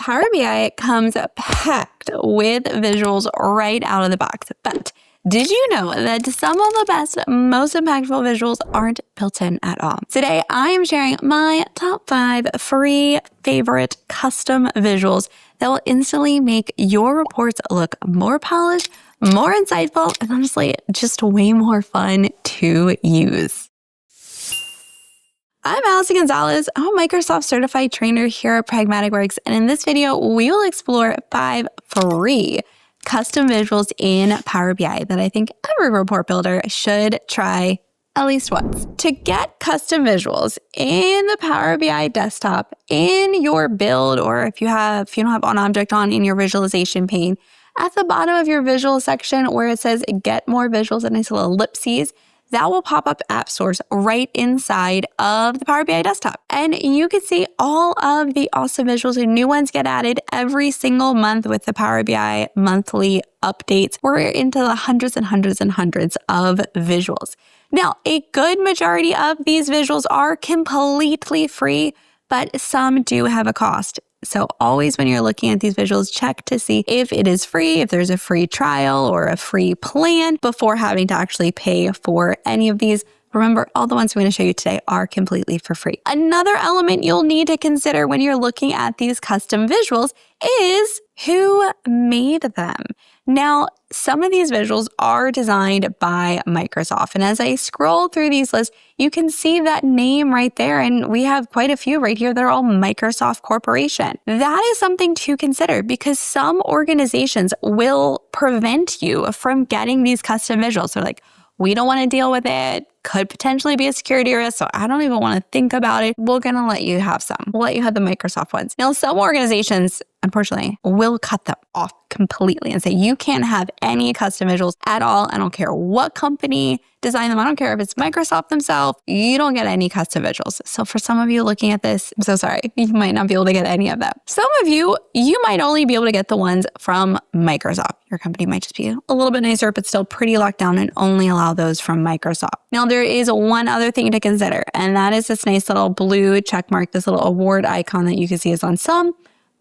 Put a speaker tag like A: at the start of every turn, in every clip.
A: Power BI comes packed with visuals right out of the box. But did you know that some of the best, most impactful visuals aren't built in at all? Today, I am sharing my top 5 free favorite custom visuals that will instantly make your reports look more polished, more insightful, and honestly, just way more fun to use. I'm Allison Gonzalez. I'm a Microsoft certified trainer here at Pragmatic, and in this video, we will explore 5 free custom visuals in Power BI that I think every report builder should try at least once. To get custom visuals in the Power BI desktop in your build, or if you don't have on object on in your visualization pane, at the bottom of your visual section where it says get more visuals, a nice little ellipses, that will pop up AppSource right inside of the Power BI desktop. And you can see all of the awesome visuals and new ones get added every single month with the Power BI monthly updates. We're into the hundreds and hundreds and hundreds of visuals. Now, a good majority of these visuals are completely free, but some do have a cost. So always when you're looking at these visuals, check to see if it is free, if there's a free trial or a free plan before having to actually pay for any of these. Remember, all the ones I'm going to show you today are completely for free. Another element you'll need to consider when you're looking at these custom visuals is who made them. Now, some of these visuals are designed by Microsoft. And as I scroll through these lists, you can see that name right there. And we have quite a few right here. They're all Microsoft Corporation. That is something to consider because some organizations will prevent you from getting these custom visuals. They're like, we don't want to deal with it. Could potentially be a security risk, so I don't even want to think about it. We're going to let you have some. We'll let you have the Microsoft ones. Now, some organizations, unfortunately, will cut them off completely and say, you can't have any custom visuals at all. I don't care what company designed them. I don't care if it's Microsoft themselves. You don't get any custom visuals. So for some of you looking at this, I'm so sorry. You might not be able to get any of them. Some of you might only be able to get the ones from Microsoft. Your company might just be a little bit nicer, but still pretty locked down and only allow those from Microsoft. Now, there is one other thing to consider, and that is this nice little blue check mark, this little award icon that you can see is on some,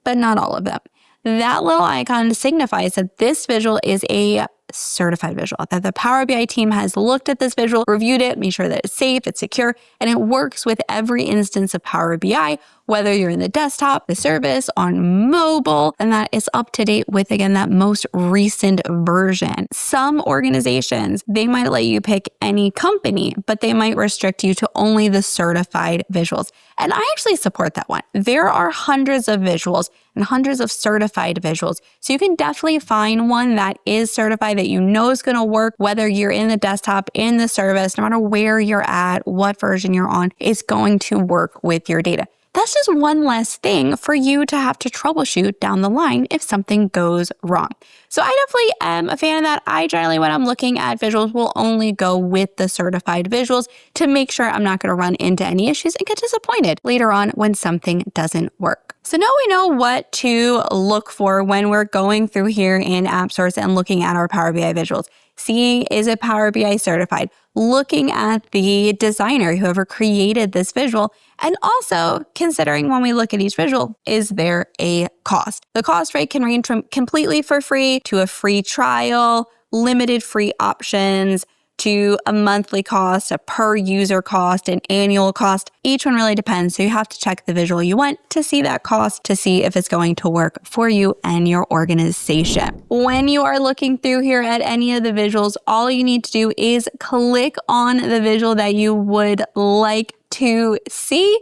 A: but not all of them. That little icon signifies that this visual is a certified visual, that the Power BI team has looked at this visual, reviewed it, made sure that it's safe, it's secure, and it works with every instance of Power BI, whether you're in the desktop, the service, on mobile, and that is up to date with, again, that most recent version. Some organizations, they might let you pick any company, but they might restrict you to only the certified visuals. And I actually support that one. There are hundreds of visuals and hundreds of certified visuals. So you can definitely find one that is certified that you know is going to work, whether you're in the desktop, in the service, no matter where you're at, what version you're on, it's going to work with your data. That's just one less thing for you to have to troubleshoot down the line if something goes wrong. So I definitely am a fan of that. I generally, when I'm looking at visuals, will only go with the certified visuals to make sure I'm not going to run into any issues and get disappointed later on when something doesn't work. So now we know what to look for when we're going through here in AppSource and looking at our Power BI visuals. Seeing, is it Power BI certified? Looking at the designer, whoever created this visual, and also considering when we look at each visual, is there a cost? The cost rate can range from completely for free to a free trial, limited free options, to a monthly cost, a per user cost, an annual cost. Each one really depends. So you have to check the visual you want to see that cost to see if it's going to work for you and your organization. When you are looking through here at any of the visuals, all you need to do is click on the visual that you would like to see.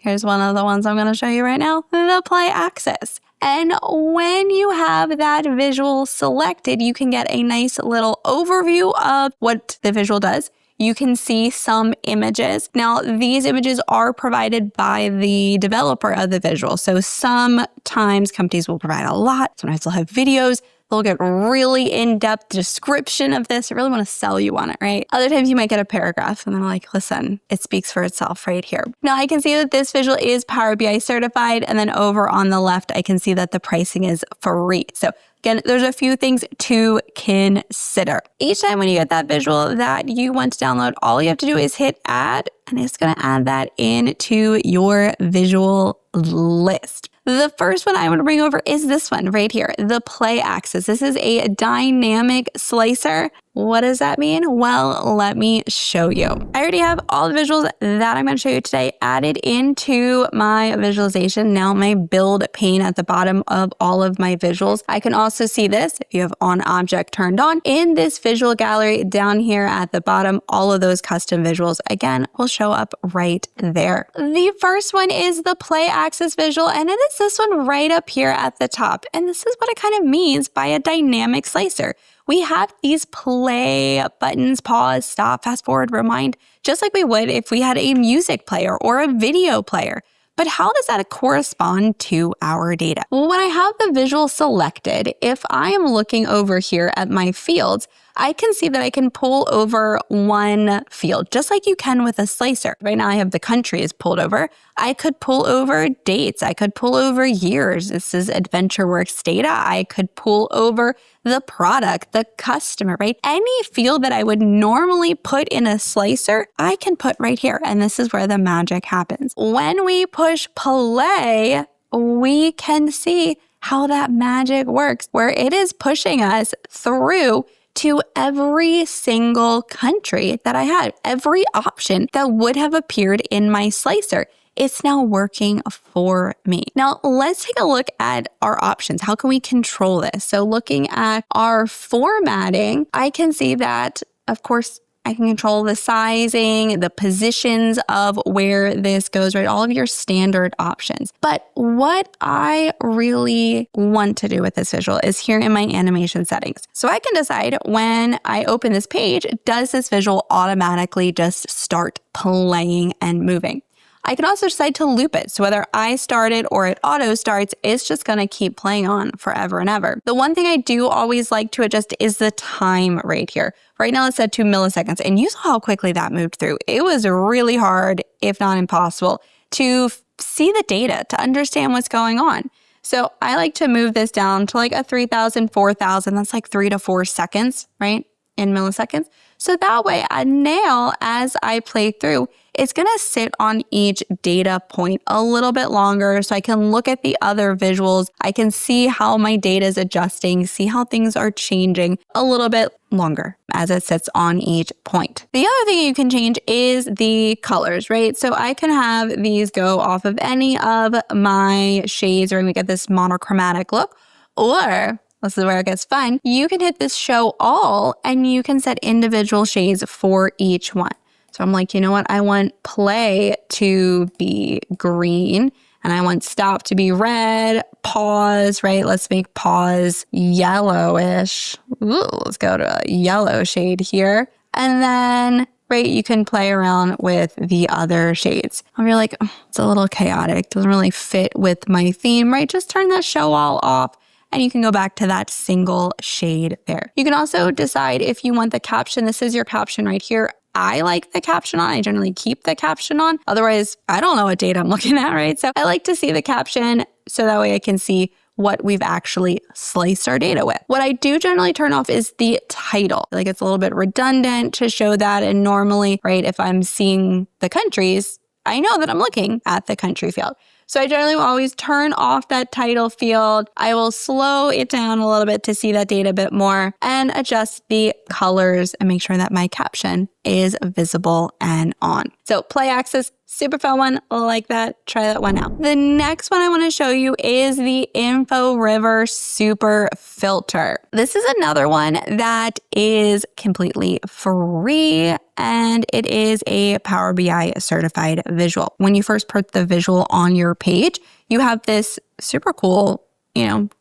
A: Here's one of the ones I'm going to show you right now, the play axis. And when you have that visual selected, you can get a nice little overview of what the visual does. You can see some images. Now, these images are provided by the developer of the visual. So sometimes companies will provide a lot. Sometimes they'll have videos. They'll get really in-depth description of this. I really want to sell you on it, right? Other times you might get a paragraph and they're like, listen, it speaks for itself right here. Now I can see that this visual is Power BI certified. And then over on the left, I can see that the pricing is free. So again, there's a few things to consider. Each time when you get that visual that you want to download, all you have to do is hit add, and it's going to add that into your visual list. The first one I want to bring over is this one right here, the play axis. This is a dynamic slicer. What does that mean? Well, let me show you. I already have all the visuals that I'm going to show you today added into my visualization. Now my build pane at the bottom of all of my visuals. I can also see this if you have on object turned on in this visual gallery down here at the bottom. All of those custom visuals again will show up right there. The first one is the play axis visual, and it is this one right up here at the top. And this is what it kind of means by a dynamic slicer. We have these play buttons, pause, stop, fast forward, rewind, just like we would if we had a music player or a video player. But how does that correspond to our data? Well, when I have the visual selected, if I am looking over here at my fields, I can see that I can pull over one field, just like you can with a slicer. Right now I have the country is pulled over. I could pull over dates. I could pull over years. This is AdventureWorks data. I could pull over the product, the customer, right? Any field that I would normally put in a slicer, I can put right here. And this is where the magic happens. When we push play, we can see how that magic works, where it is pushing us through to every single country that I had, every option that would have appeared in my slicer. It's now working for me. Now, let's take a look at our options. How can we control this? So looking at our formatting, I can see that, of course, I can control the sizing, the positions of where this goes, right? All of your standard options. But what I really want to do with this visual is here in my animation settings. So I can decide when I open this page, does this visual automatically just start playing and moving? I can also decide to loop it. So whether I start it or it auto starts, it's just going to keep playing on forever and ever. The one thing I do always like to adjust is the time right here. Right now it's at 2 milliseconds, and you saw how quickly that moved through. It was really hard, if not impossible, to see the data, to understand what's going on. So I like to move this down to like a 3,000, 4,000. That's like 3 to 4 seconds, right? In milliseconds. So that way, now as I play through, it's going to sit on each data point a little bit longer so I can look at the other visuals. I can see how my data is adjusting, see how things are changing a little bit longer as it sits on each point. The other thing you can change is the colors, right? So I can have these go off of any of my shades, or we get this monochromatic look, or this is where it gets fun. You can hit this show all and you can set individual shades for each one. So I'm like, you know what? I want play to be green and I want stop to be red, pause, right? Let's make pause yellowish. Ooh, let's go to a yellow shade here. And then, right, you can play around with the other shades. And you're like, oh, it's a little chaotic. Doesn't really fit with my theme, right? Just turn that show all off. And you can go back to that single shade there. You can also decide if you want the caption. This is your caption right here. I like the caption on. I generally keep the caption on. Otherwise, I don't know what data I'm looking at, right? So I like to see the caption so that way I can see what we've actually sliced our data with. What I do generally turn off is the title. Like it's a little bit redundant to show that. And normally, right, if I'm seeing the countries, I know that I'm looking at the country field. So I generally will always turn off that title field. I will slow it down a little bit to see that data a bit more and adjust the colors and make sure that my caption is visible and on. So play axis, super fun one like that. Try that one out. The next one I want to show you is the Inforiver Super Filter. This is another one that is completely free and it is a Power BI certified visual. When you first put the visual on your page, you have this super cool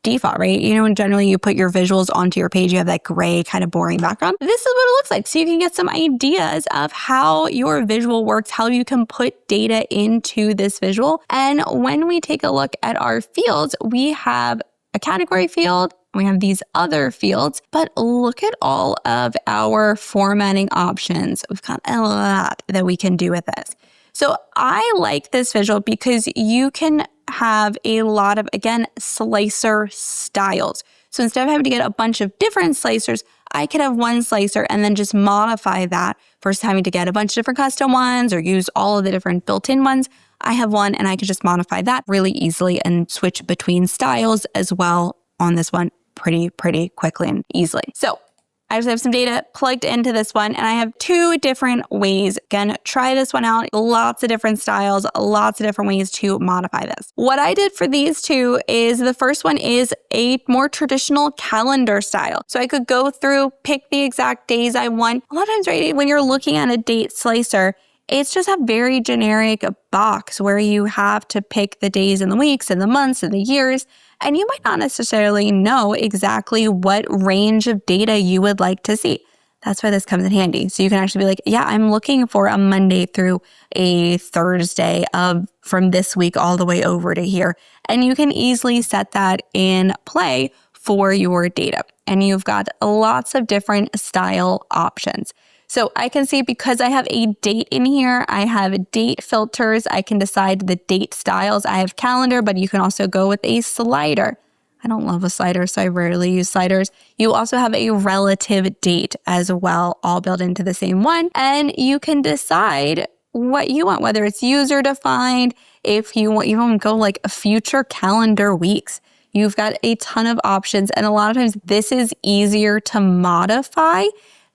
A: default, right? And generally you put your visuals onto your page, you have that gray kind of boring background. This is what it looks like. So you can get some ideas of how your visual works, how you can put data into this visual. And when we take a look at our fields, we have a category field, we have these other fields, but look at all of our formatting options. We've got a lot that we can do with this. So I like this visual because you can have a lot of, again, slicer styles. So instead of having to get a bunch of different slicers, I could have one slicer and then just modify that versus having to get a bunch of different custom ones or use all of the different built-in ones. I have one and I can just modify that really easily and switch between styles as well on this one pretty quickly and easily. So I just have some data plugged into this one and I have 2 different ways. Again, try this one out. Lots of different styles, lots of different ways to modify this. What I did for these 2 is the first one is a more traditional calendar style. So I could go through, pick the exact days I want. A lot of times, right, when you're looking at a date slicer, it's just a very generic box where you have to pick the days and the weeks and the months and the years. And you might not necessarily know exactly what range of data you would like to see. That's why this comes in handy. So you can actually be like, yeah, I'm looking for a Monday through a Thursday from this week all the way over to here. And you can easily set that in play for your data. And you've got lots of different style options. So I can see because I have a date in here, I have date filters. I can decide the date styles. I have calendar, but you can also go with a slider. I don't love a slider, so I rarely use sliders. You also have a relative date as well, all built into the same one. And you can decide what you want, whether it's user defined, if you want, even go like a future calendar weeks. You've got a ton of options. And a lot of times this is easier to modify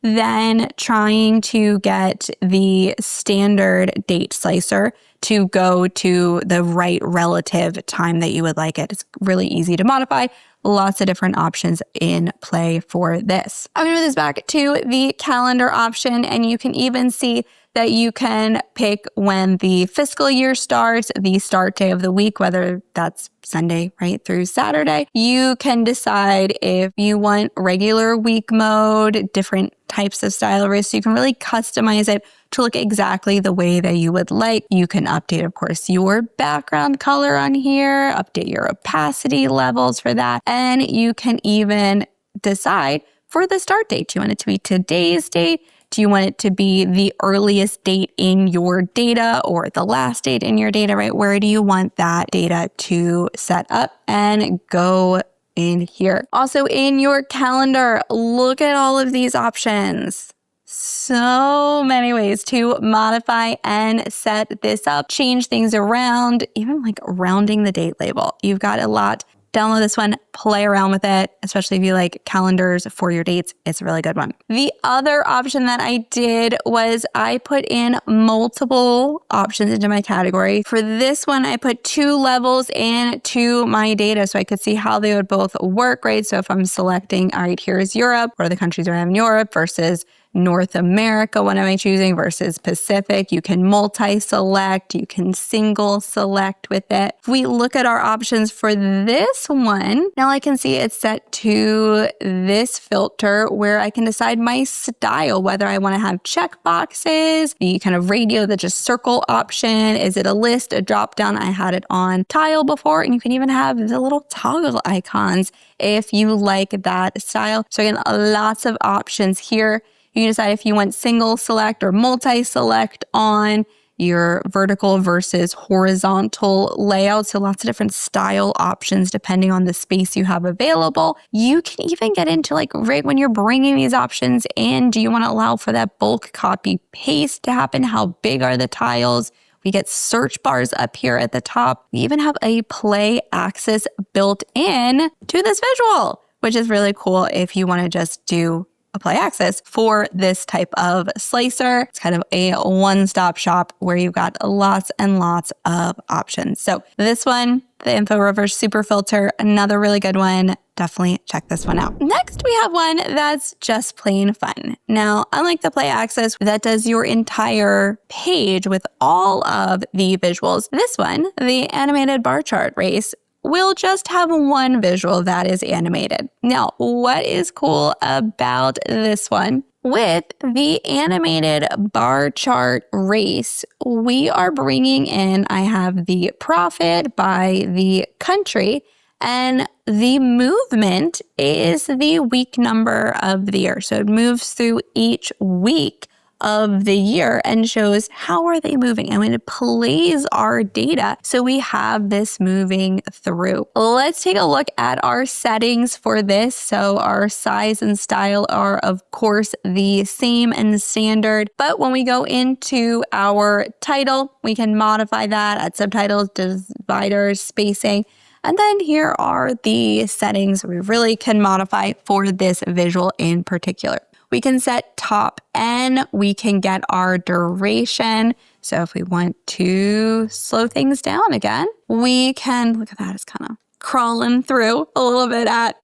A: than trying to get the standard date slicer to go to the right relative time that you would like it. It's really easy to modify. Lots of different options in play for this. I'm going to move this back to the calendar option, and you can even see that you can pick when the fiscal year starts, the start day of the week, whether that's Sunday right through Saturday. You can decide if you want regular week mode, different types of style risks. You can really customize it to look exactly the way that you would like. You can update, of course, your background color on here, update your opacity levels for that. And you can even decide for the start date. Do you want it to be today's date? Do you want it to be the earliest date in your data or the last date in your data, right? Where do you want that data to set up and go in here? Also in your calendar, look at all of these options. So many ways to modify and set this up, change things around, even like rounding the date label. You've got a lot. Download this one, play around with it, especially if you like calendars for your dates. It's a really good one. The other option that I did was I put in multiple options into my category. For this one, I put 2 levels into my data so I could see how they would both work, right? So if I'm selecting, all right, here's Europe, what are the countries I have in Europe versus North America, what am I choosing versus Pacific? You can multi-select, you can single select with it. If we look at our options for this one, now I can see it's set to this filter where I can decide my style, whether I want to have check boxes, the kind of radio, the just circle option. Is it a list, a drop down? I had it on tile before, and you can even have the little toggle icons if you like that style. So again, lots of options here. You can decide if you want single select or multi-select on your vertical versus horizontal layout. So lots of different style options depending on the space you have available. You can even get into like right when you're bringing these options in, do you want to allow for that bulk copy paste to happen? How big are the tiles? We get search bars up here at the top. We even have a play axis built in to this visual, which is really cool if you want to just do a play axis for this type of slicer. It's kind of a one-stop shop where you've got lots and lots of options. So this one, the Inforiver Super Filter, another really good one. Definitely check this one out. Next, we have one that's just plain fun. Now, unlike the play axis that does your entire page with all of the visuals, this one, the animated bar chart race, we'll just have one visual that is animated. Now, what is cool about this one? With the animated bar chart race, we are bringing in, I have the profit by the country, and the movement is the week number of the year. So it moves through each week of the year and shows how are they moving. And when it plays our data, so we have this moving through. Let's take a look at our settings for this. So our size and style are of course the same and standard, but when we go into our title, we can modify that, add subtitles, dividers, spacing. And then here are the settings we really can modify for this visual in particular. We can set top N, we can get our duration. So if we want to slow things down again, we can, look at that, it's kind of crawling through a little bit at,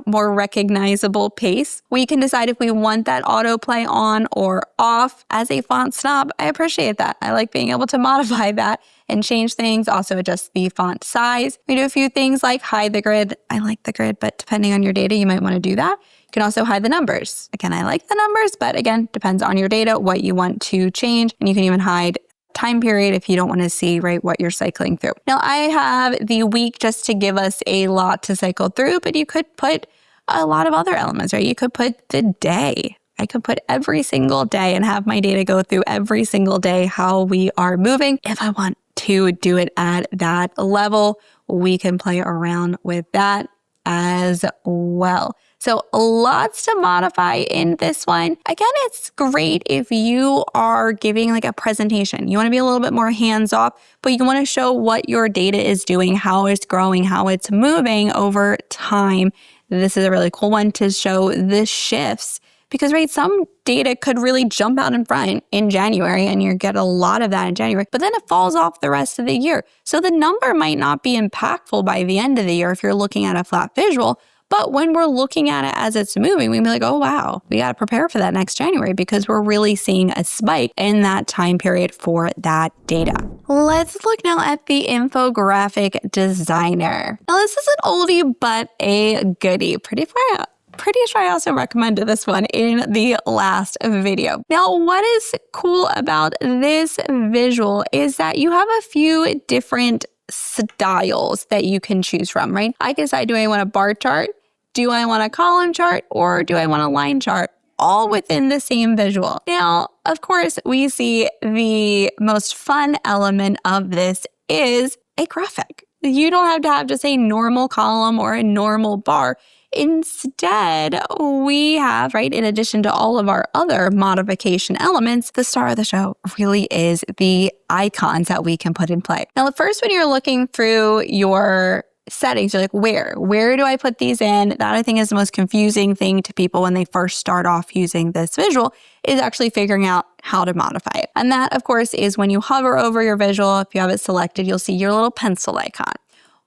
A: more recognizable pace. We can decide if we want that autoplay on or off. As a font snob, I appreciate that. I like being able to modify that and change things, also adjust the font size. We do a few things like hide the grid. I like the grid, but depending on your data, you might want to do that. You can also hide the numbers. Again, I like the numbers, but again, depends on your data, what you want to change. And you can even hide time period if you don't want to see, right, what you're cycling through. Now, I have the week just to give us a lot to cycle through, but you could put a lot of other elements, right? You could put the day. I could put every single day and have my data go through every single day how we are moving. If I want to do it at that level, we can play around with that as well. So lots to modify in this one. Again, it's great if you are giving like a presentation. You want to be a little bit more hands-off, but you want to show what your data is doing, how it's growing, how it's moving over time. This is a really cool one to show the shifts because, right, some data could really jump out in front in January and you get a lot of that in January, but then it falls off the rest of the year. So the number might not be impactful by the end of the year if you're looking at a flat visual. But when we're looking at it as it's moving, we can be like, oh, wow, we got to prepare for that next January because we're really seeing a spike in that time period for that data. Let's look now at the Infographic Designer. Now, this is an oldie, but a goodie. Pretty sure I also recommended this one in the last video. Now, what is cool about this visual is that you have a few different styles that you can choose from, right? I can decide, do I want a bar chart? Do I want a column chart? Or do I want a line chart? All within the same visual. Now, of course, we see the most fun element of this is a graphic. You don't have to have just a normal column or a normal bar. Instead, we have, right, in addition to all of our other modification elements, the star of the show really is the icons that we can put in play. Now, at first, when you're looking through your settings, you're like, where do I put these in? That I think is the most confusing thing to people when they first start off using this visual is actually figuring out how to modify it. And that, of course, is when you hover over your visual, if you have it selected, you'll see your little pencil icon.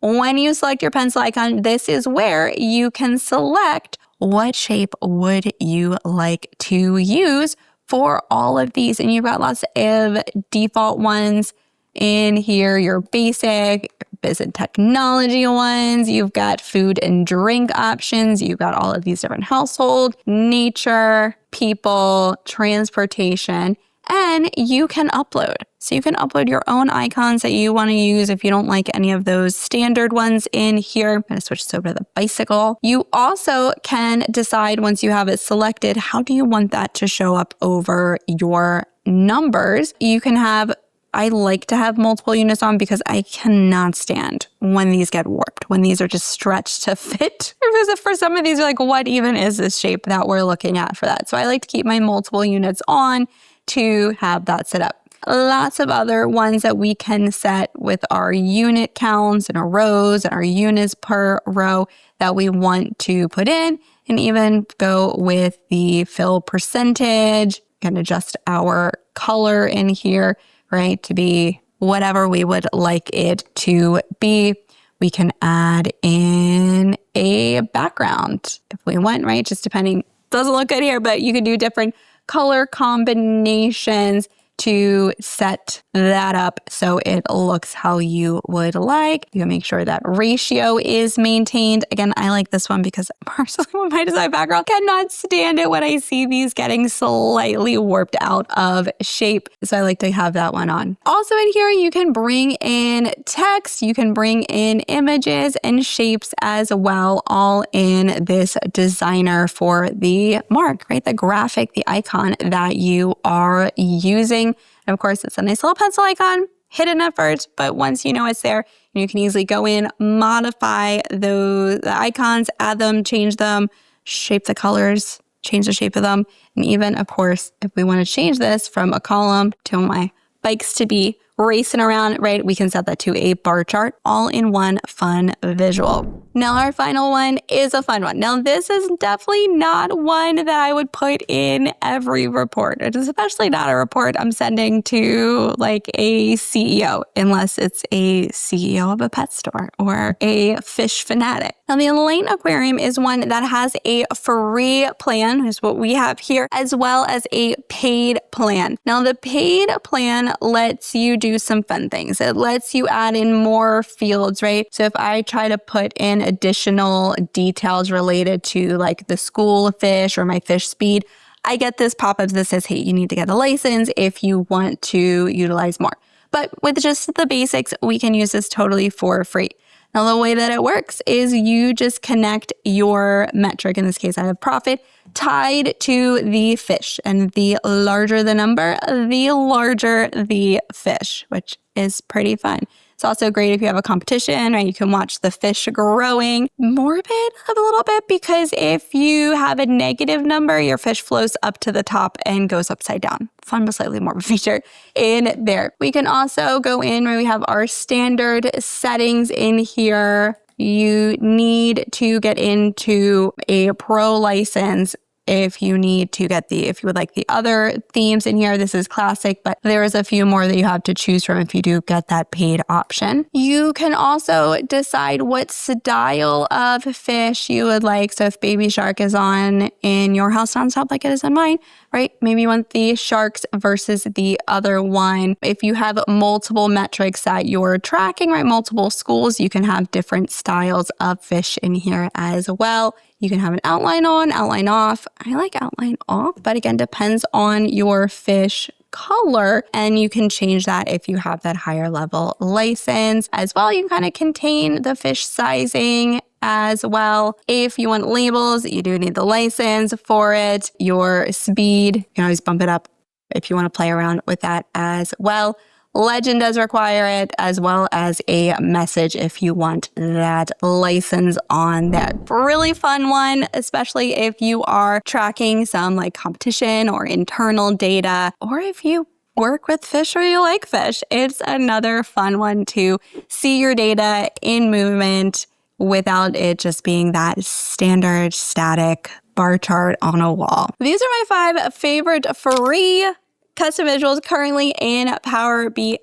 A: When you select your pencil icon, this is where you can select what shape would you like to use for all of these. And you've got lots of default ones in here, your basic, business technology ones, you've got food and drink options, you've got all of these different household, nature, people, transportation, and you can upload. So you can upload your own icons that you want to use if you don't like any of those standard ones in here. I'm going to switch this over to the bicycle. You also can decide once you have it selected, how do you want that to show up over your numbers? You can have, I like to have multiple units on because I cannot stand when these get warped, when these are just stretched to fit. Because for some of these, you're like, what even is this shape that we're looking at for that? So I like to keep my multiple units on to have that set up. Lots of other ones that we can set with our unit counts and our rows and our units per row that we want to put in, and even go with the fill percentage and adjust our color in here, right, to be whatever we would like it to be. We can add in a background if we want, right, just depending. Doesn't look good here, but you can do different color combinations to set that up so it looks how you would like. You can make sure that ratio is maintained. Again, I like this one because personally with my design background, cannot stand it when I see these getting slightly warped out of shape. So I like to have that one on. Also in here, you can bring in text, you can bring in images and shapes as well, all in this designer for the mark, right? The graphic, the icon that you are using. And of course, it's a nice little pencil icon, hidden at first, but once you know it's there, you can easily go in, modify the icons, add them, change them, shape the colors, change the shape of them. And even, of course, if we want to change this from a column to my bikes to be racing around, right, we can set that to a bar chart, all in one fun visual. Now our final one is a fun one. Now this is definitely not one that I would put in every report. It is especially not a report I'm sending to like a CEO, unless it's a CEO of a pet store or a fish fanatic. Now the Elaine Aquarium is one that has a free plan, is what we have here, as well as a paid plan. Now the paid plan lets you do some fun things. It lets you add in more fields, right? So if I try to put in additional details related to like the school fish or my fish speed, I get this pop-up that says, hey, you need to get a license if you want to utilize more. But with just the basics, we can use this totally for free. Now, the way that it works is you just connect your metric, in this case, I have profit, tied to the fish. And the larger the number, the larger the fish, which is pretty fun. It's also great if you have a competition, right? You can watch the fish growing. Morbid a little bit, because if you have a negative number, your fish flows up to the top and goes upside down. Fun but slightly morbid feature in there. We can also go in where we have our standard settings in here. You need to get into a pro license if you need to get if you would like the other themes in here. This is classic, but there is a few more that you have to choose from if you do get that paid option. You can also decide what style of fish you would like. So if baby shark is on in your house nonstop like it is on mine, right? Maybe you want the sharks versus the other one. If you have multiple metrics that you're tracking, right? Multiple schools, you can have different styles of fish in here as well. You can have an outline on, outline off. I like outline off, but again, depends on your fish color, and you can change that if you have that higher level license as well. You can kind of contain the fish sizing as well. If you want labels, you do need the license for it. Your speed, you can always bump it up if you want to play around with that as well. Legend does require it, as well as a message if you want that license on that. Really fun one, especially if you are tracking some like competition or internal data, or if you work with fish or you like fish. It's another fun one to see your data in movement without it just being that standard static bar chart on a wall. These are my 5 favorite free custom visuals currently in Power BI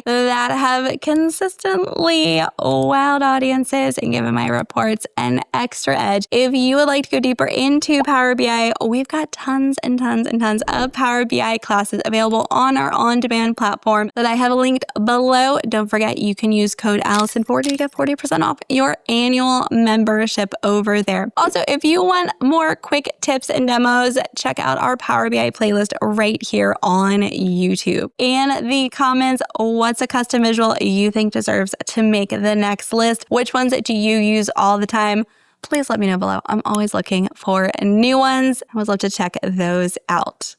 A: that have consistently wowed audiences and given my reports an extra edge. If you would like to go deeper into Power BI, we've got tons and tons and tons of Power BI classes available on our on-demand platform that I have linked below. Don't forget, you can use code Allison40 to get 40% off your annual membership over there. Also, if you want more quick tips and demos, check out our Power BI playlist right here on YouTube. In the comments, what's a custom visual you think deserves to make the next list? Which ones do you use all the time? Please let me know below. I'm always looking for new ones. I would love to check those out.